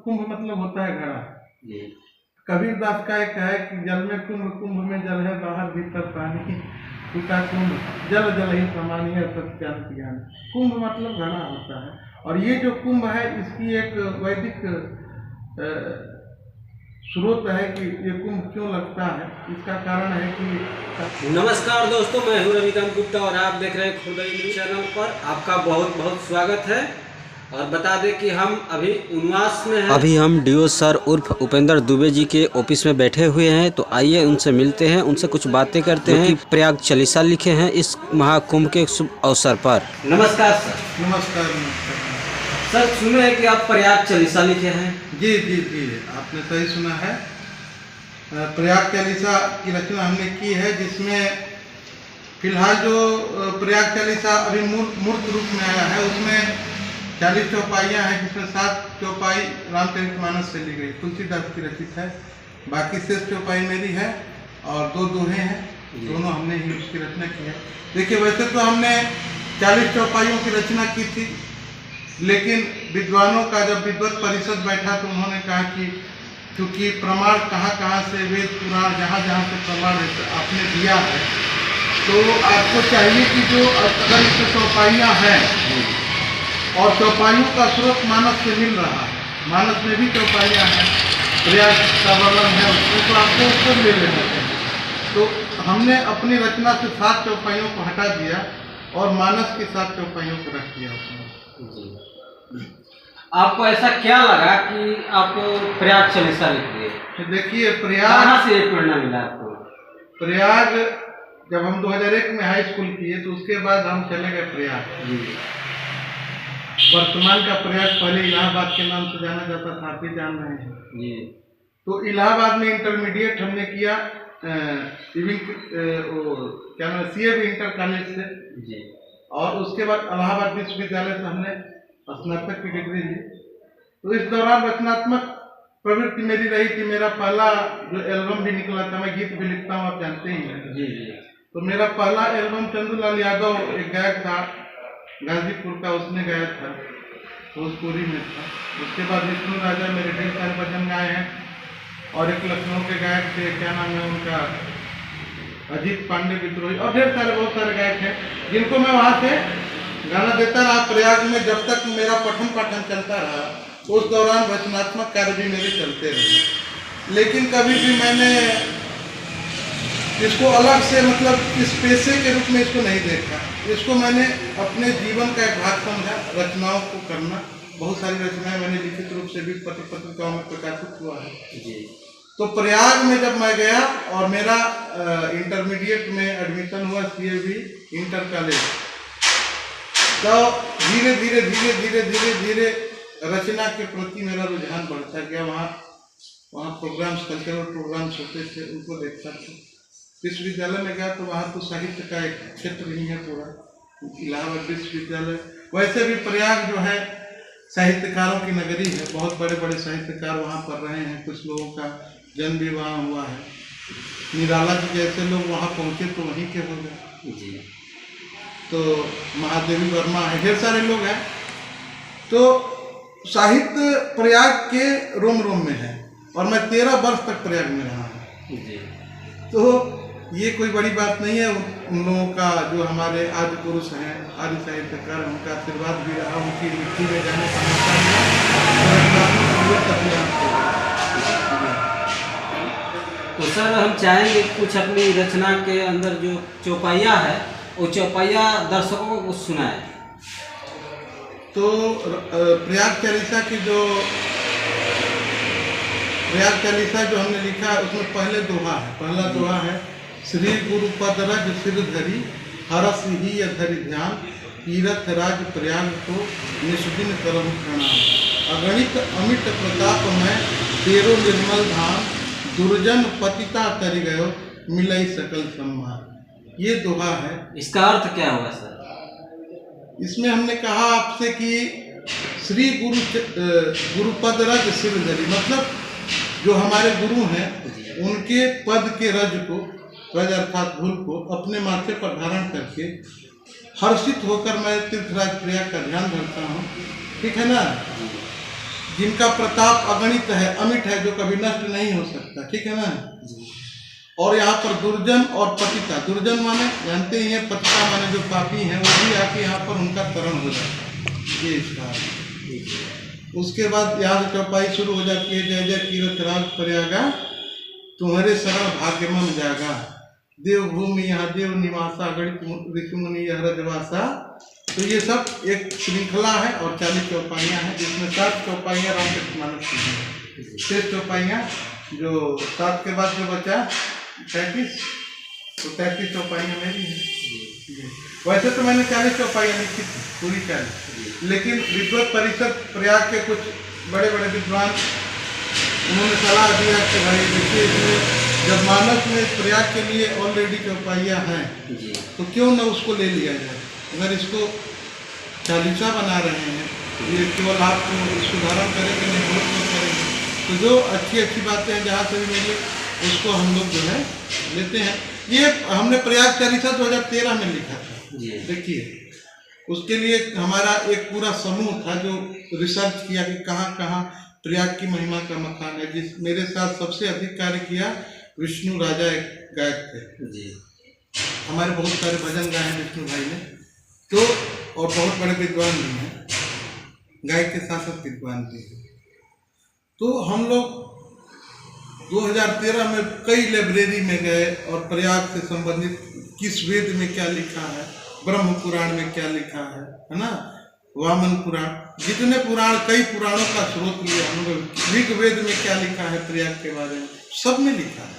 कुंभ मतलब होता है घड़ा। कबीर दास का एक है कि जल में कुंभ, कुंभ में जल है, बाहर भीतर पानी, टूटा कुंभ जल जल ही प्रमाणी है, सत्यान्त ज्ञान। कुंभ मतलब घड़ा होता है, और ये जो कुंभ है इसकी एक वैदिक स्रोत है कि ये कुंभ क्यों लगता है। इसका कारण है कि नमस्कार दोस्तों, मैं हूं रविकांत गुप्ता और आप देख रहे हैं खुर्दई न्यूज चैनल पर। आपका बहुत बहुत स्वागत है। और बता दें कि हम अभी उनवास में हैं। अभी हम डीओ सर उर्फ उपेंद्र दुबे जी के ऑफिस में बैठे हुए हैं, तो आइए उनसे मिलते हैं, उनसे कुछ बातें करते हैं कि प्रयाग चालीसा लिखे हैं इस महाकुंभ के शुभ अवसर पर। नमस्कार सर। नमस्कार। नमस्कार सर, सुने हैं कि आप प्रयाग चालीसा लिखे हैं। जी जी जी, आपने सही सुना है। प्रयाग चालीसा की रचना हमने की है, जिसमें फिलहाल जो प्रयाग चालीसा अभी मूर्त रूप में आया है उसमें 40 चौपाइयाँ हैं, जिसमें 7 चौपाई रामचरितमानस से ली गई, तुलसीदास की रचित है। बाकी शेष चौपाई मेरी है और 2 दोहे हैं, दोनों हमने ही उसकी रचना की है। देखिए, वैसे तो हमने 40 चौपाइयों की रचना की थी, लेकिन विद्वानों का जब विद्वत परिषद बैठा तो उन्होंने कहा कि क्योंकि प्रमाण कहाँ से वेद पुराण जहाँ से प्रमाण आपने दिया है, तो आपको चाहिए कि जो अगर इसमें चौपाइयाँ हैं और चौपाइयों का स्रोत मानस से मिल रहा है, मानस में भी चौपाइयाँ हैं, प्रयाग का वर्णन है उसमें, तो आपको उसको ले लेना चाहिए। तो हमने अपनी रचना से 7 चौपाइयों को हटा दिया और मानस की 7 चौपाइयों को रख दिया उसमें। आपको ऐसा क्या लगा कि आप प्रयाग चालीसा लिख दिए? तो देखिए, प्रयाग कहाँ से प्रेरणा मिला आपको? प्रयाग जब हम 2001 में हाई स्कूल किए तो उसके बाद हम चले गए प्रयाग। वर्तमान का प्रयाग पहले इलाहाबाद के नाम से जाना जाता था, आप भी जान रहे हैं जी। तो इलाहाबाद में इंटरमीडिएट हमने किया क्या नाम CAB इंटर कॉलेज से जी, और उसके बाद इलाहाबाद विश्वविद्यालय से हमने स्नातक की डिग्री ली। तो इस दौरान रचनात्मक प्रवृत्ति मेरी रही थी। मेरा पहला जो एल्बम भी निकला था, मैं गीत भी लिखता हूँ, आप जानते ही हैं जी जी। तो मेरा पहला एल्बम चंद्रलाल यादव एक गायक था गाजीपुर का, उसने गाया था, भोजपुरी में था। उसके बाद विष्णु राजा मेरे ढेर सारे भजन गाए हैं, और एक लखनऊ के गायक थे, क्या नाम है उनका, अजीत पांडे विद्रोही, और ढेर सारे बहुत सारे गायक हैं जिनको मैं वहाँ से गाना देता रहा। प्रयाग में जब तक मेरा पठन पाठन चलता रहा, उस दौरान रचनात्मक कार्य भी मेरे चलते रहे। लेकिन कभी भी मैंने इसको अलग से, मतलब इस पेशे के रूप में इसको नहीं देखा। इसको मैंने अपने जीवन का एक भाग समझा, रचनाओं को करना। बहुत सारी रचनाएं मैंने लिखित रूप से भी पत्रिकाओं में प्रकाशित हुआ है जी। तो प्रयाग में जब मैं गया और मेरा इंटरमीडिएट में एडमिशन हुआ CAB इंटर कॉलेज, तो धीरे धीरे धीरे धीरे धीरे धीरे रचना के प्रति मेरा रुझान बढ़ता गया। वहाँ प्रोग्राम्स, कल्चरल प्रोग्राम्स होते थे, उनको देखता था। विश्वविद्यालय में गया तो वहाँ तो साहित्य का एक क्षेत्र ही है पूरा, इलाहाबाद विश्वविद्यालय। वैसे भी प्रयाग जो है साहित्यकारों की नगरी है, बहुत बड़े बड़े साहित्यकार वहाँ पर रहे हैं। कुछ लोगों का जन्म भी वहाँ हुआ है। निराला जी जैसे लोग वहाँ पहुँचे तो वहीं के हो गए जी। तो महादेवी वर्मा है, ढेर सारे लोग हैं। तो साहित्य प्रयाग के रोम रोम में है, और मैं 13 वर्ष तक प्रयाग में रहा हूँ जी। तो ये कोई बड़ी बात नहीं है। उन लोगों का, जो हमारे आदि पुरुष हैं, आदि साहित्यकार, उनका आशीर्वाद भी रहा, उनकी मिट्टी में जाने का मौका मिला। तो सर, हम चाहेंगे कुछ अपनी रचना के अंदर जो चौपाइयाँ है, वो चौपाइयाँ दर्शकों को सुनाएं। तो प्रयाग चालीसा जो हमने लिखा है उसमें पहला दोहा है, श्री गुरुपद रज सिर धरी, हरस ही धरि ध्यान, तीरथ राज प्रयाग को निष्दिन करम प्रणाम, अगणित अमित प्रताप में तेरो निर्मल धाम, दुर्जन पतिता तरि गयो, मिलई सकल सम्मान। ये दोहा है। इसका अर्थ क्या होगा सर? इसमें हमने कहा आपसे कि श्री गुरुपद रज सिर धरी, मतलब जो हमारे गुरु हैं उनके पद के रज को, रज अर्थात धूल को अपने माथे पर धारण करके हर्षित होकर मैं तीर्थराज प्रयाग का ध्यान धरता हूँ, ठीक है ना। जिनका प्रताप अगणित है, अमिट है, जो कभी नष्ट नहीं हो सकता, ठीक है ना। और यहाँ पर दुर्जन और पतिता, दुर्जन माने जानते ही हैं, पतिता माने जो पापी हैं वो भी आके यहाँ पर उनका तरण हो जाता है, ये इसका। उसके बाद यहाँ से चौपाई शुरू हो जाती है, जय जय कीरत राज प्रयागा, तुम्हारे शरण भाग्यमन जागा, देवभूमि यहाँ देव निवासा, गणित ऋषि मुनि यह रजवासा। तो ये सब एक श्रृंखला है और 40 चौपाइयाँ हैं, जिसमें 7 चौपाइयाँ रामचरितमानस की हैं, 6 चौपाइयाँ, जो 7 के बाद जो बचा 33, तो 33 चौपाइयाँ मेरी हैं। वैसे तो मैंने 40 चौपाइयाँ लिखी थी, पूरी 40, लेकिन विद्वत परिषद प्रयाग के कुछ बड़े बड़े विद्वान उन्होंने सलाह दिया कि भाई देखिए, इसमें जब मानस में प्रयाग के लिए ऑलरेडी चौपाइयाँ हैं तो क्यों न उसको ले लिया जाए। अगर इसको चालीसा बना रहे हैं, ये केवल आप सुधारण करेंगे नहीं, बहुत कुछ करेंगे, तो जो अच्छी अच्छी बातें हैं जहाँ से भी मिले उसको हम लोग जो है लेते हैं। ये हमने प्रयाग चालीसा 2013 में लिखा था, देखिए उसके लिए हमारा एक पूरा समूह था जो रिसर्च किया कि कहाँ कहाँ प्रयाग की महिमा का मकान है। जिस मेरे साथ सबसे अधिक कार्य किया विष्णु राजा एक गायक थे जी, हमारे बहुत सारे भजन गाए हैं विष्णु भाई ने, तो और बहुत बड़े विद्वान भी हैं, गायक के साथ साथ विद्वान भी हैं। तो हम लोग 2013 में कई लाइब्रेरी में गए और प्रयाग से संबंधित किस वेद में क्या लिखा है, ब्रह्म पुराण में क्या लिखा है ना, वामन पुराण, जितने पुराण, कई पुराणों का स्रोत लिया हम लोग, ऋग्वेद में क्या लिखा है प्रयाग के बारे में, सब में लिखा है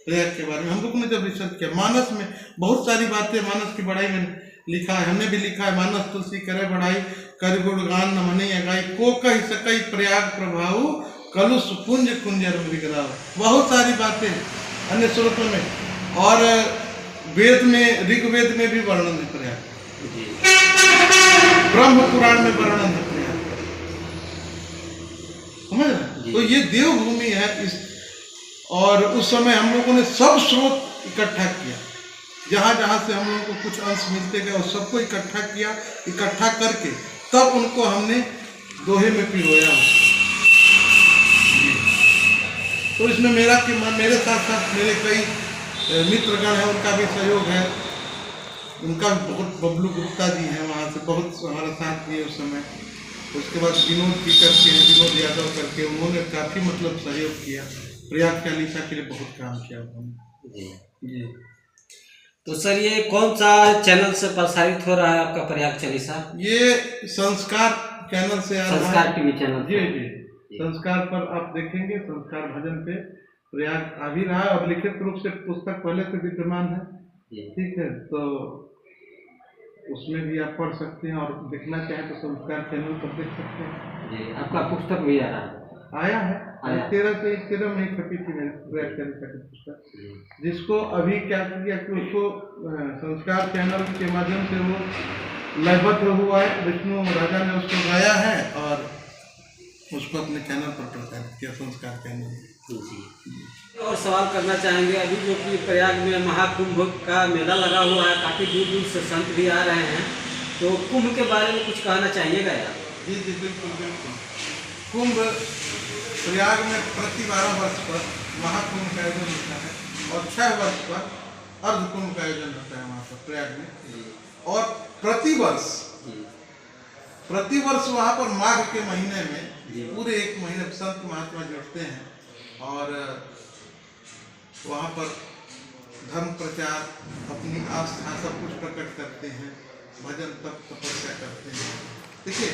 प्रयाग के बारे में। हम लोग ने जब रिसर्च किया, मानस में बहुत सारी बातें, मानस की बढ़ाई में लिखा है, हमने भी लिखा है, मानस तुलसी करे बढ़ाई, कर गुणगान न मने अगाई, को कही सकई प्रयाग प्रभाव, कलुष कुंज कुंजर विग्रह, बहुत सारी बातें अन्य स्रोतों में। और वेद में, ऋग्वेद में भी वर्णन है प्रयाग, ब्रह्म पुराण में वर्णन है प्रयाग, समझ रहे। तो ये देवभूमि है इस, और उस समय हम लोगों ने सब स्रोत इकट्ठा किया, जहाँ जहाँ से हम लोगों को कुछ अंश मिलते गए और सबको इकट्ठा किया, इकट्ठा करके तब उनको हमने दोहे में पिरोया। तो इसमें मेरे साथ साथ मेरे कई मित्रगण हैं, उनका भी सहयोग है, उनका भी बहुत, बबलू गुप्ता जी हैं वहाँ से, बहुत हमारा साथ दिए उस समय। उसके बाद विनोद जी करके हैं, विनोद यादव करके, उन्होंने काफ़ी मतलब सहयोग किया, प्रयाग चालीसा के लिए बहुत काम किया उन्होंने जी। तो सर ये कौन सा चैनल से प्रसारित हो रहा है आपका प्रयाग चालीसा? ये संस्कार चैनल से आ रहा है, संस्कार टीवी चैनल जी जी, संस्कार पर आप देखेंगे, संस्कार भजन पे प्रयाग आ भी रहा है, और लिखित रूप से पुस्तक पहले से विद्यमान है, ठीक है, तो उसमें भी आप पढ़ सकते हैं, और देखना चाहें तो संस्कार चैनल पर देख सकते हैं जी। आपका पुस्तक भी आया है 13 में छपी थी मेरी प्रयाग चालीसा की पुस्तक, जिसको अभी क्या किया कि उसको संस्कार चैनल के माध्यम से वो लयबद्ध हुआ है, विष्णु राजा ने उसको गाया है और उसको अपने चैनल पर प्रसारित किया, संस्कार चैनल जी। और सवाल करना चाहेंगे, अभी जो कि प्रयाग में महाकुंभ का मेला लगा हुआ है, काफ़ी दूर दूर से संत भी आ रहे हैं, तो कुंभ के बारे में कुछ कहना चाहिएगा यार? जी जी बिल्कुल बिल्कुल। कुंभ प्रयाग में प्रति 12 वर्ष पर महाकुंभ का आयोजन होता है, और 6 वर्ष पर अर्ध कुंभ का आयोजन होता है वहाँ पर प्रयाग में। और प्रतिवर्ष वहाँ पर माघ के महीने में पूरे 1 महीने संत महात्मा जुड़ते हैं, और वहाँ पर धर्म प्रचार, अपनी आस्था सब कुछ प्रकट करते हैं, भजन तप तपस्या करते हैं। देखिए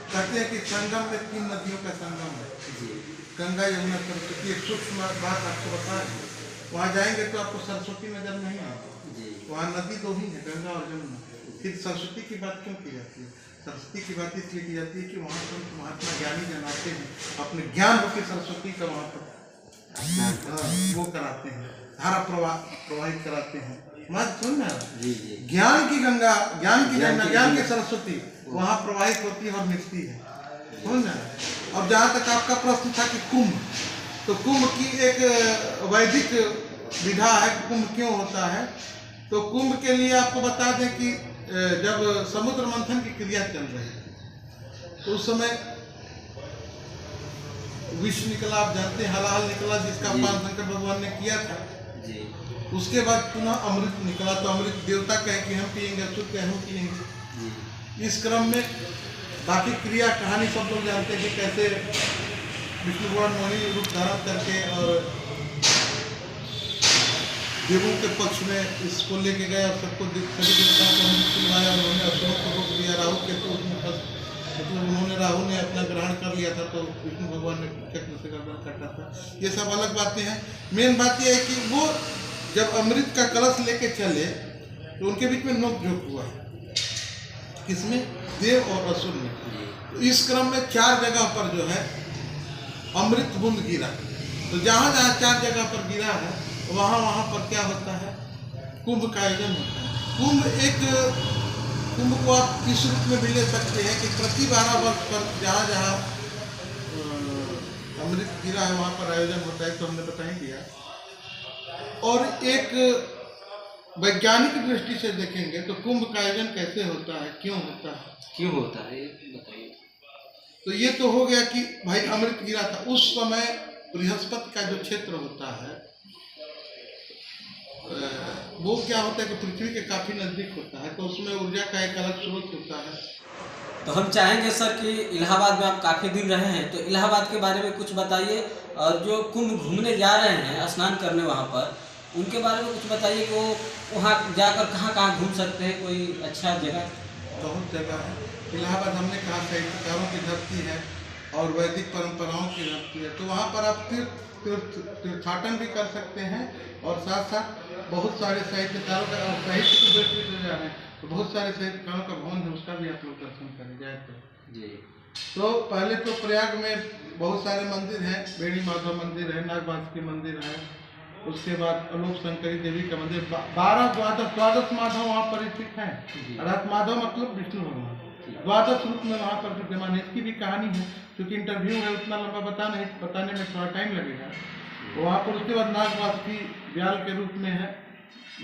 कहते हैं कि संगम में 3 नदियों का संगम है, गंगा यमुना सरस्वती। एक सूक्ष्म बात आपको बता दें, वहाँ जाएंगे तो आपको सरस्वती नजर नहीं आती, वहाँ नदी 2 ही है, गंगा और यमुना। फिर सरस्वती की बात क्यों की जाती है? सरस्वती की बात इसलिए की जाती है कि वहाँ संत महात्मा ज्ञानी जन आते हैं, अपने ज्ञान रूपी सरस्वती का वहाँ पर वो कराते हैं, धारा प्रवाहित कराते हैं। मत सुनना, ज्ञान की गंगा, ज्ञान की गंगा, ज्ञान की सरस्वती वहाँ प्रवाहित होती है और मिलती है, समझना। अब जहाँ तक आपका प्रश्न था कि कुंभ, तो कुंभ की एक वैदिक विधा है, कुंभ क्यों होता है। तो कुंभ के लिए आपको बता दें कि जब समुद्र मंथन की क्रिया चल रही थी, तो उस समय विष निकला, आप जानते हैं, हलाहल निकला जिसका जी। पान शंकर भगवान ने किया था। जी उसके बाद पुनः अमृत निकला, तो अमृत देवता कहे कि हम पियेंगे, असुर कहे हम पियेंगे। जी इस क्रम में बाकी क्रिया कहानी सब लोग जानते हैं कि कैसे विष्णु भगवान मोहिनी रूप धारण करके और देवों के पक्ष में इसको लेके गए और सबको सभी देवताओं को अमृत पिलवाया और उन्होंने असुरों को रोक दिया। राहु के तो उसमें फंस, मतलब उन्होंने राहु ने अपना ग्रहण कर लिया था, तो विष्णु भगवान ने चक्र से गर्दन काटा था। ये सब अलग बातें हैं। मेन बात यह है कि वो जब अमृत का कलश लेके चले तो उनके बीच में नोक झोंक हुआ, किसमें? देव और असुर में। तो इस क्रम में 4 जगह पर जो है अमृत बूंद गिरा। तो जहाँ जहाँ 4 जगह पर गिरा है वहाँ वहाँ पर क्या होता है? कुंभ का आयोजन होता है। कुंभ को आप इस रूप में भी ले सकते हैं कि प्रति 12 वर्ष पर जहाँ जहाँ अमृत गिरा है वहाँ पर आयोजन होता है, तो हमने बता ही दिया। और एक वैज्ञानिक दृष्टि से देखेंगे तो कुंभ का आयोजन कैसे होता है, क्यों होता है, बताइए। तो ये तो हो गया कि भाई अमृत गिरा था। उस समय बृहस्पति का जो क्षेत्र होता है वो क्या होता है कि पृथ्वी के काफी नजदीक होता है, तो उसमें ऊर्जा का एक अलग स्रोत होता है। तो हम चाहेंगे सर कि इलाहाबाद में आप काफ़ी दिन रहे हैं, तो इलाहाबाद के बारे में कुछ बताइए। और जो कुंभ घूमने जा रहे हैं, स्नान करने वहाँ पर, उनके बारे में कुछ बताइए कि वो वहाँ जाकर कहाँ कहाँ घूम सकते हैं, कोई अच्छा जगह? बहुत जगह है। इलाहाबाद हमने कहा साहित्यकारों की धरती है और वैदिक परंपराओं की धरती है, तो वहाँ पर आप तीर्थाटन भी कर सकते हैं और साथ साथ बहुत सारे साहित्यकारों का, और साहित्य की दृष्टि से जा रहे हैं तो बहुत सारे साहित्यकारों का भवन है, उसका भी आप लोग दर्शन करें जाए तो। जी। तो पहले तो प्रयाग में बहुत सारे मंदिर हैं। बेणी माधव मंदिर है, नागवासुकी मंदिर है, उसके बाद आलोक शंकरी देवी का मंदिर, 12 माधव वहाँ पर स्थित हैं। अर्थात माधव मतलब विष्णु भगवान 12 रूप में वहाँ पर विद्यमान है। इसकी भी कहानी है, क्योंकि इंटरव्यू है, उतना लंबा बताने में थोड़ा टाइम लगेगा। वहाँ पर उसके बाद नागवासुकी व्याल के रूप में है,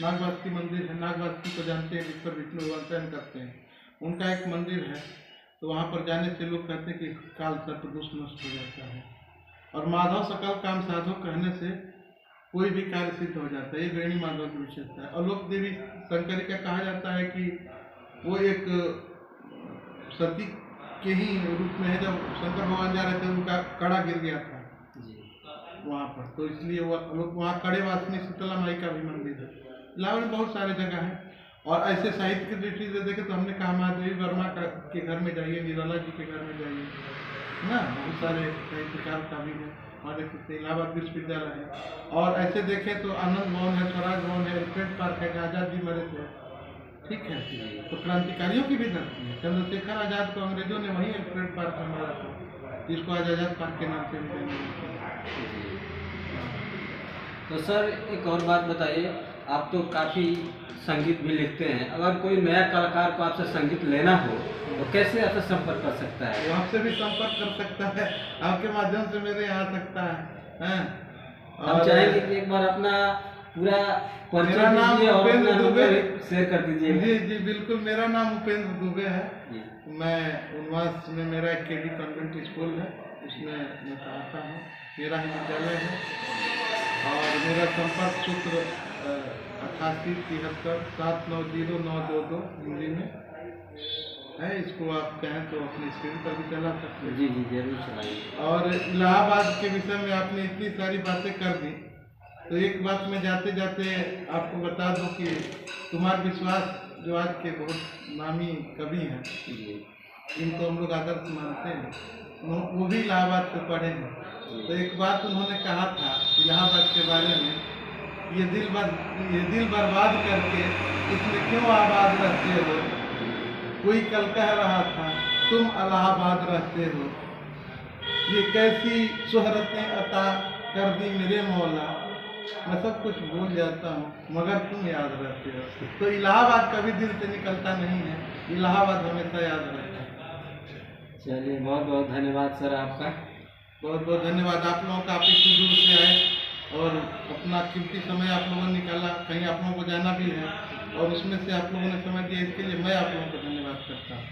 नागवासुकी मंदिर है। नागवासुकी को जानते हैं, जिस पर विष्णु भगवान शयन करते हैं, उनका एक मंदिर है। तो वहाँ पर जाने से लोग कहते हैं कि काल सर्प दोष नष्ट हो जाता है, और माधव सकल काम साधो कहने से कोई भी कार्य सिद्ध हो जाता है। ये बेणी माधव की विशेषता है। आलोक देवी शंकरी का कहा जाता है कि वो एक सती के ही रूप में है। जब शंकर भगवान जा रहे थे, उनका कड़ा गिर गया था वहाँ पर, तो इसलिए वो लोग वहाँ कड़े वासनी शीतला माई का भी मंदिर है। इलाहाबाद में बहुत सारे जगह हैं। और ऐसे साहित्य की दृष्टि से देखें तो हमने कहा महादेवी वर्मा के घर में जाइए, निराला जी के घर में जाइए ना, बहुत सारे साहित्यकार का भी है वहाँ देख सकते। इलाहाबाद विश्वविद्यालय है। और ऐसे देखें तो आनंद भवन है, स्वराज भवन है, एलिफेंट पार्क है, आज़ाद जी मरे थे, ठीक है। तो क्रांतिकारियों की भी धरती है। चंद्रशेखर आज़ाद को अंग्रेजों ने वहीं एलिफेंट पार्क में मारा था, जिसको आज आज़ाद पार्क के नाम से भी। तो सर एक और बात बताइए, आप तो काफ़ी संगीत भी लिखते हैं, अगर कोई नया कलाकार को आपसे संगीत लेना हो तो कैसे आपसे संपर्क कर सकता है? वो आपसे भी संपर्क कर सकता है, आपके माध्यम से मेरे यहाँ आ सकता है। हम चाहेंगे कि एक बार अपना पूरा मेरा नाम उपेंद्र दुबे शेयर कर दीजिए। जी जी बिल्कुल, मेरा नाम उपेंद्र दुबे है। मैं उन्वास में मेरा एक केडी कॉन्वेंट स्कूल है, उसमें मैं पढ़ाता हूँ, मेरा ही विद्यालय है। और मेरा संपर्क सूत्र 88 73 790 हिंदी में है। इसको आप चाहें तो अपने स्क्रीन पर भी चला सकते हैं। जी जी जरूर चलाइए। और इलाहाबाद के विषय में आपने इतनी सारी बातें कर दी, तो एक बात मैं जाते जाते आपको बता दूं कि कुमार विश्वास जो आज के बहुत नामी कवि हैं, जिनको हम लोग आदर्श मानते हैं, वो भी इलाहाबाद से पढ़े हैं। तो एक बात उन्होंने कहा था इलाहाबाद के बारे में, ये दिल बर्बाद करके इसमें क्यों आबाद रहते हो, कोई कल कह रहा था तुम इलाहाबाद रहते हो, ये कैसी शोहरतें अता कर दी मेरे मौला, मैं सब कुछ भूल जाता हूँ मगर तुम याद रहते हो। तो इलाहाबाद कभी दिल से निकलता नहीं है, इलाहाबाद हमेशा याद रहता है। चलिए बहुत बहुत धन्यवाद सर आपका। बहुत बहुत धन्यवाद आप लोगों का, आप इतनी दूर से आए और अपना कीमती समय आप लोगों ने निकाला, कहीं आप लोगों को जाना भी है और उसमें से आप लोगों ने समय दिया, इसके लिए मैं आप लोगों को धन्यवाद करता हूँ।